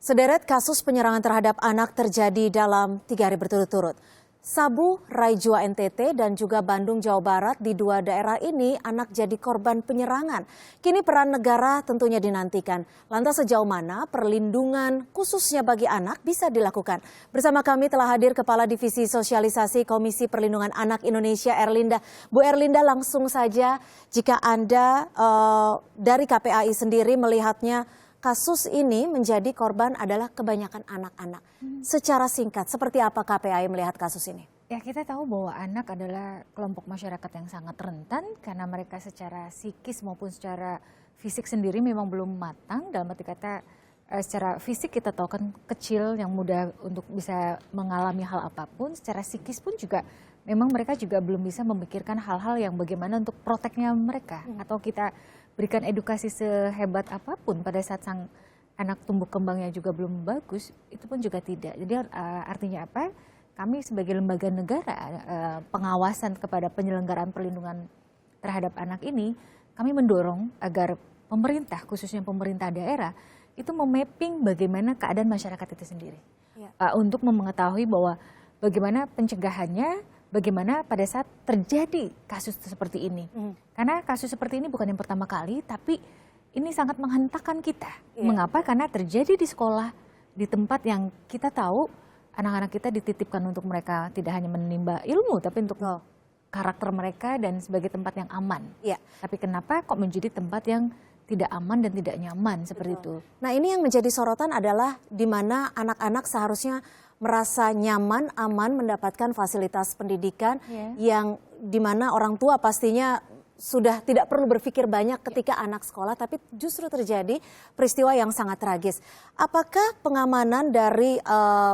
Sederet kasus penyerangan terhadap anak terjadi dalam 3 hari berturut-turut. Sabu, Raijua NTT dan juga Bandung, Jawa Barat, di dua daerah ini anak jadi korban penyerangan. Kini peran negara tentunya dinantikan. Lantas sejauh mana perlindungan khususnya bagi anak bisa dilakukan? Bersama kami telah hadir Kepala Divisi Sosialisasi Komisi Perlindungan Anak Indonesia, Erlinda. Bu Erlinda, langsung saja jika Anda dari KPAI sendiri melihatnya, kasus ini menjadi korban adalah kebanyakan anak-anak. Secara singkat, seperti apa KPAI melihat kasus ini? Ya, kita tahu bahwa anak adalah kelompok masyarakat yang sangat rentan karena mereka secara psikis maupun secara fisik sendiri memang belum matang. Dalam arti kata secara fisik kita tahu kan kecil yang mudah untuk bisa mengalami hal apapun. Secara psikis pun juga memang mereka juga belum bisa memikirkan hal-hal yang bagaimana untuk proteknya mereka. Atau kita berikan edukasi sehebat apapun pada saat sang anak tumbuh kembangnya juga belum bagus, itu pun juga tidak. Jadi artinya apa? Kami sebagai lembaga negara pengawasan kepada penyelenggaraan perlindungan terhadap anak ini, kami mendorong agar pemerintah, khususnya pemerintah daerah, itu memapping bagaimana keadaan masyarakat itu sendiri. Untuk mengetahui bahwa bagaimana pencegahannya, bagaimana pada saat terjadi kasus seperti ini. Karena kasus seperti ini bukan yang pertama kali, tapi ini sangat menghentakkan kita. Mengapa? Karena terjadi di sekolah, di tempat yang kita tahu anak-anak kita dititipkan untuk mereka tidak hanya menimba ilmu, tapi untuk karakter mereka dan sebagai tempat yang aman. Tapi kenapa kok menjadi tempat yang tidak aman dan tidak nyaman seperti itu? Nah, ini yang menjadi sorotan adalah di mana anak-anak seharusnya merasa nyaman, aman, mendapatkan fasilitas pendidikan yang dimana orang tua pastinya sudah tidak perlu berpikir banyak ketika anak sekolah, tapi justru terjadi peristiwa yang sangat tragis. Apakah pengamanan dari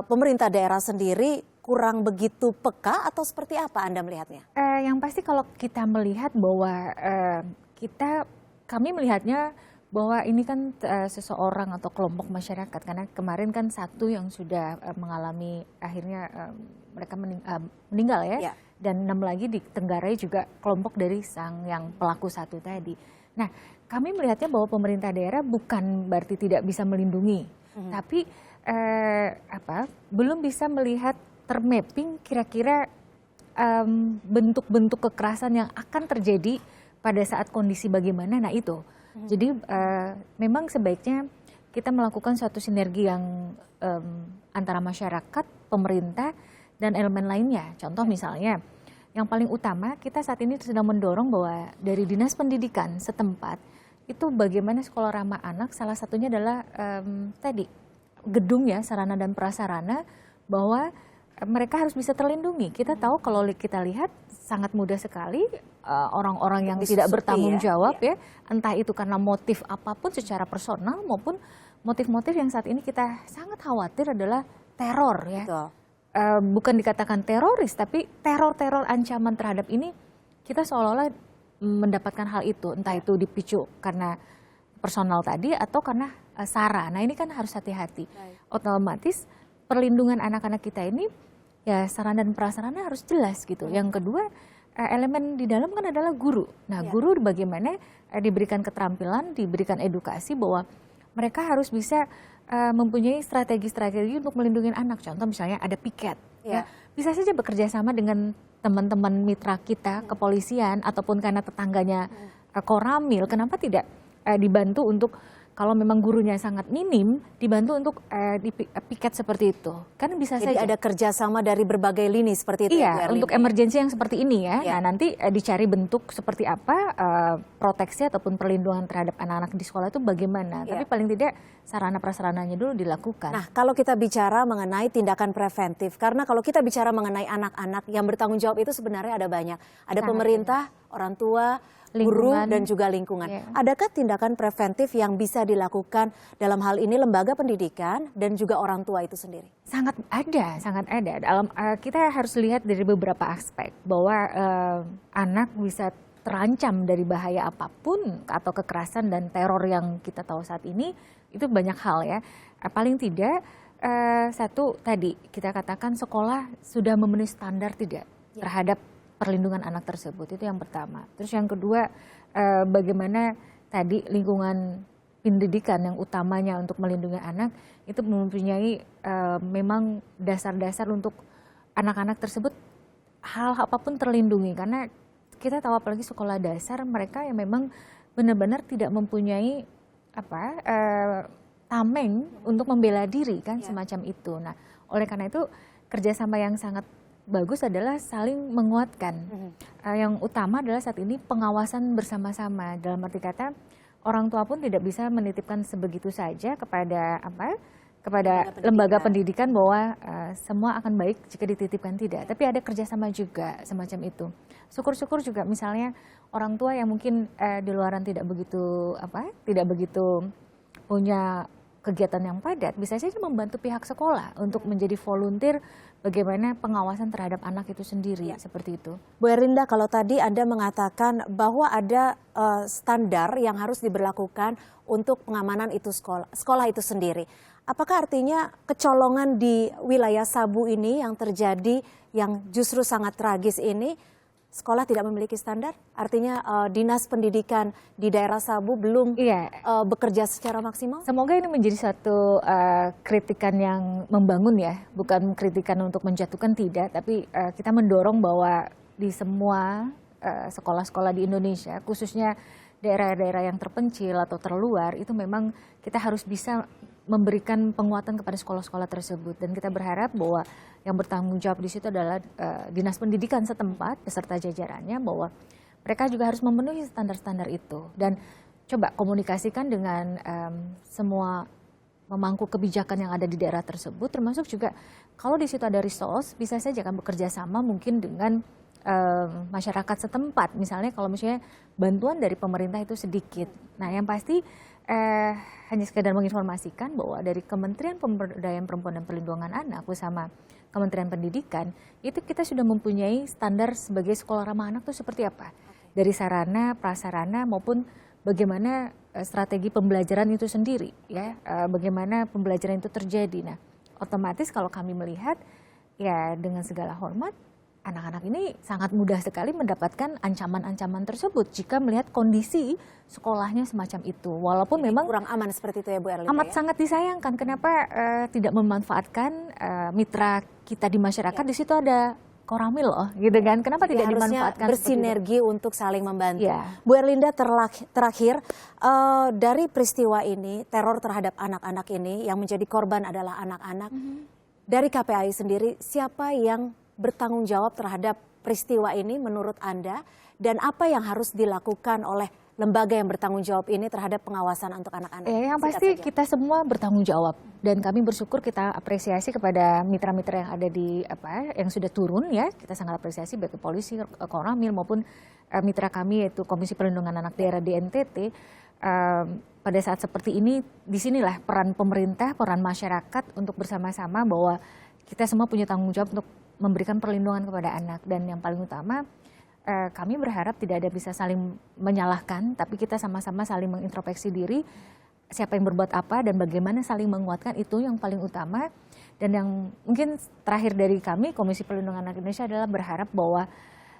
pemerintah daerah sendiri kurang begitu peka atau seperti apa Anda melihatnya? Yang pasti kalau kita melihat bahwa kami melihatnya bahwa ini kan seseorang atau kelompok masyarakat, karena kemarin kan satu yang sudah mengalami akhirnya mereka meninggal ya, dan 6 lagi ditenggarai juga kelompok dari sang yang pelaku satu tadi. Nah, kami melihatnya bahwa pemerintah daerah bukan berarti tidak bisa melindungi, tapi belum bisa melihat termapping kira-kira bentuk-bentuk kekerasan yang akan terjadi pada saat kondisi bagaimana. Nah itu. Jadi memang sebaiknya kita melakukan suatu sinergi yang antara masyarakat, pemerintah, dan elemen lainnya. Contoh misalnya, yang paling utama kita saat ini sedang mendorong bahwa dari Dinas Pendidikan setempat, itu bagaimana sekolah ramah anak, salah satunya adalah gedung ya, sarana dan prasarana, bahwa mereka harus bisa terlindungi. Kita tahu kalau kita lihat sangat mudah sekali orang-orang yang tidak bertanggung jawab ya, entah itu karena motif apapun secara personal maupun motif-motif yang saat ini kita sangat khawatir adalah teror ya. Bukan dikatakan teroris, tapi teror-teror ancaman terhadap ini kita seolah-olah mendapatkan hal itu, entah itu dipicu karena personal tadi atau karena SARA. Nah ini kan harus hati-hati. Otomatis perlindungan anak-anak kita ini ya sarana dan prasarana harus jelas gitu. Yang kedua, elemen di dalam kan adalah guru. Nah, guru bagaimana diberikan keterampilan, diberikan edukasi bahwa mereka harus bisa mempunyai strategi-strategi untuk melindungi anak. Contoh misalnya ada piket. Ya. Bisa saja bekerja sama dengan teman-teman mitra kita, kepolisian, ataupun karena tetangganya Koramil. Kenapa tidak dibantu untuk kalau memang gurunya sangat minim, dibantu untuk piket seperti itu. Kan bisa Jadi saja. ada kerjasama dari berbagai lini seperti itu. Iya, untuk emergensi yang seperti ini ya. Nah nanti dicari bentuk seperti apa proteksi ataupun perlindungan terhadap anak-anak di sekolah itu bagaimana. Tapi paling tidak sarana prasarananya dulu dilakukan. Nah kalau kita bicara mengenai tindakan preventif, karena kalau kita bicara mengenai anak-anak yang bertanggung jawab itu sebenarnya ada banyak. Ada pemerintah, orang tua, guru dan juga lingkungan. Adakah tindakan preventif yang bisa dilakukan dalam hal ini lembaga pendidikan dan juga orang tua itu sendiri? Sangat ada. Kita harus lihat dari beberapa aspek bahwa anak bisa terancam dari bahaya apapun atau kekerasan dan teror yang kita tahu saat ini, itu banyak hal ya. Paling tidak satu tadi kita katakan sekolah sudah memenuhi standar tidak terhadap perlindungan anak tersebut, itu yang pertama. Terus yang kedua, bagaimana tadi lingkungan pendidikan yang utamanya untuk melindungi anak itu mempunyai memang dasar-dasar untuk anak-anak tersebut hal apapun terlindungi, karena kita tahu apalagi sekolah dasar mereka yang memang benar-benar tidak mempunyai tameng untuk membela diri kan, semacam itu. Nah, oleh karena itu kerjasama yang sangat bagus adalah saling menguatkan. Yang utama adalah saat ini pengawasan bersama-sama, dalam arti kata orang tua pun tidak bisa menitipkan sebegitu saja kepada kepada lembaga pendidikan bahwa semua akan baik jika dititipkan, tidak. Tapi ada kerjasama juga semacam itu. Syukur-syukur juga misalnya orang tua yang mungkin di luaran tidak begitu punya kegiatan yang padat, bisa saja membantu pihak sekolah untuk menjadi volunteer bagaimana pengawasan terhadap anak itu sendiri, seperti itu. Bu Erlinda, kalau tadi Anda mengatakan bahwa ada standar yang harus diberlakukan untuk pengamanan itu sekolah itu sendiri. Apakah artinya kecolongan di wilayah Sabu ini yang terjadi, yang justru sangat tragis ini, sekolah tidak memiliki standar? Artinya dinas pendidikan di daerah Sabu belum bekerja secara maksimal? Semoga ini menjadi satu kritikan yang membangun ya, bukan kritikan untuk menjatuhkan, tidak. Tapi kita mendorong bahwa di semua sekolah-sekolah di Indonesia, khususnya daerah-daerah yang terpencil atau terluar, itu memang kita harus bisa memberikan penguatan kepada sekolah-sekolah tersebut, dan kita berharap bahwa yang bertanggung jawab di situ adalah dinas pendidikan setempat beserta jajarannya, bahwa mereka juga harus memenuhi standar-standar itu, dan coba komunikasikan dengan semua pemangku kebijakan yang ada di daerah tersebut, termasuk juga kalau di situ ada resource, bisa saja kan bekerja sama mungkin dengan masyarakat setempat, misalnya kalau misalnya bantuan dari pemerintah itu sedikit. Nah, yang pasti hanya sekedar menginformasikan bahwa dari Kementerian Pemberdayaan Perempuan dan Perlindungan Anak bersama Kementerian Pendidikan itu kita sudah mempunyai standar sebagai sekolah ramah anak itu seperti apa, dari sarana, prasarana maupun bagaimana strategi pembelajaran itu sendiri, ya, bagaimana pembelajaran itu terjadi. Nah, otomatis kalau kami melihat ya dengan segala hormat, anak-anak ini sangat mudah sekali mendapatkan ancaman-ancaman tersebut jika melihat kondisi sekolahnya semacam itu. Walaupun memang kurang aman seperti itu ya Bu Erlinda. Amat sangat disayangkan, kenapa tidak memanfaatkan mitra kita di masyarakat, di situ ada Koramil loh, gitu kan? Kenapa tidak dimanfaatkan? Bersinergi untuk saling membantu. Bu Erlinda, terakhir dari peristiwa ini, teror terhadap anak-anak ini yang menjadi korban adalah anak-anak. Dari KPAI sendiri, siapa yang bertanggung jawab terhadap peristiwa ini menurut Anda, dan apa yang harus dilakukan oleh lembaga yang bertanggung jawab ini terhadap pengawasan untuk anak-anak? Ya, yang pasti kita semua bertanggung jawab, dan kami bersyukur, kita apresiasi kepada mitra-mitra yang ada di yang sudah turun ya, kita sangat apresiasi baik polisi, Koramil maupun mitra kami yaitu Komisi Perlindungan Anak Daerah di NTT. Pada saat seperti ini, disinilah peran pemerintah, peran masyarakat untuk bersama-sama bahwa kita semua punya tanggung jawab untuk memberikan perlindungan kepada anak, dan yang paling utama kami berharap tidak ada bisa saling menyalahkan, tapi kita sama-sama saling mengintrospeksi diri, siapa yang berbuat apa dan bagaimana saling menguatkan, itu yang paling utama. Dan yang mungkin terakhir dari kami, Komisi Perlindungan Anak Indonesia, adalah berharap bahwa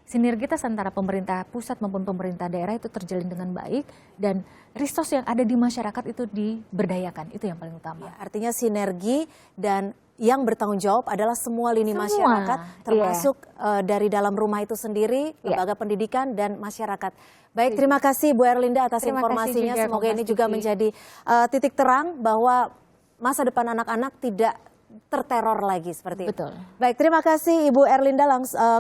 sinergitas antara pemerintah pusat maupun pemerintah daerah itu terjalin dengan baik, dan resource yang ada di masyarakat itu diberdayakan, itu yang paling utama. Ya, artinya sinergi, dan yang bertanggung jawab adalah semua lini masyarakat, termasuk dari dalam rumah itu sendiri, lembaga pendidikan dan masyarakat. Baik, terima kasih Bu Erlinda atas informasinya. Semoga ini juga menjadi titik terang bahwa masa depan anak-anak tidak terteror lagi seperti itu. Betul. Baik, terima kasih Ibu Erlinda,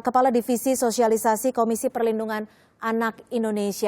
Kepala Divisi Sosialisasi Komisi Perlindungan Anak Indonesia.